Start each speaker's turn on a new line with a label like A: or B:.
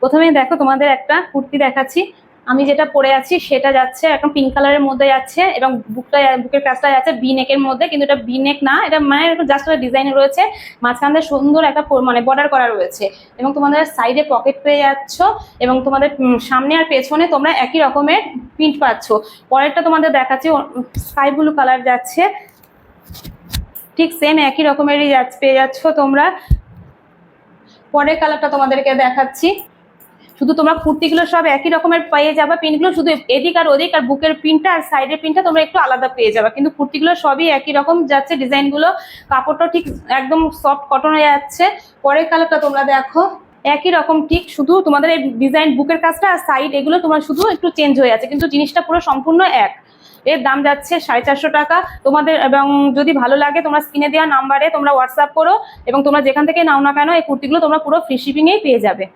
A: প্রথমেই দেখো তোমাদের একটা কুর্তি দেখাচ্ছি। আমি যেটা পরে আছি সেটা যাচ্ছে একদম পিঙ্ক কালারের মধ্যে যাচ্ছে এবং বুকের কাজটা যাচ্ছে বি নেকের মধ্যে, কিন্তু এটা বি নেক না, এটা মানে জাস্ট ডিজাইন রয়েছে, মাঝখান দিয়ে সুন্দর একটা মানে বর্ডার করা রয়েছে এবং তোমাদের সাইডে পকেট পেয়ে যাচ্ছ এবং তোমাদের সামনে আর পেছনে তোমরা একই রকমের প্রিন্ট পাচ্ছ। পরেরটা তোমাদের দেখাচ্ছি, স্কাই ব্লু কালার যাচ্ছে, ঠিক সেম একই রকমেরই পেয়ে যাচ্ছ তোমরা। পরের কালারটা তোমাদেরকে দেখাচ্ছি, শুধু তোমরা কুর্তিগুলো সব একই রকমের পেয়ে যাবে, প্রিন্টগুলো শুধু এদিক আর ওদিক আর বুকের প্রিন্টটা আর সাইডের প্রিন্টটা তোমরা একটু আলাদা পেয়ে যাবে, কিন্তু কুর্তিগুলো সবই একই রকম যাচ্ছে ডিজাইনগুলো, কাপড়টাও ঠিক একদম সফট কটন হয়ে যাচ্ছে। পরের কালারটা তোমরা দেখো একই রকম, ঠিক শুধু তোমাদের এই ডিজাইন বুকের কাজটা আর সাইড এগুলো তোমার শুধু একটু চেঞ্জ হয়ে যাচ্ছে, কিন্তু জিনিসটা পুরো সম্পূর্ণ এক। এর দাম যাচ্ছে 450 টাকা তোমাদের। এবং যদি ভালো লাগে তোমরা স্ক্রিনে দেওয়া নাম্বারে তোমরা হোয়াটসঅ্যাপ করো এবং তোমরা যেখান থেকে নাও না কেন এই কুর্তিগুলো তোমরা পুরো ফ্রি শিপিংয়েই পেয়ে যাবে।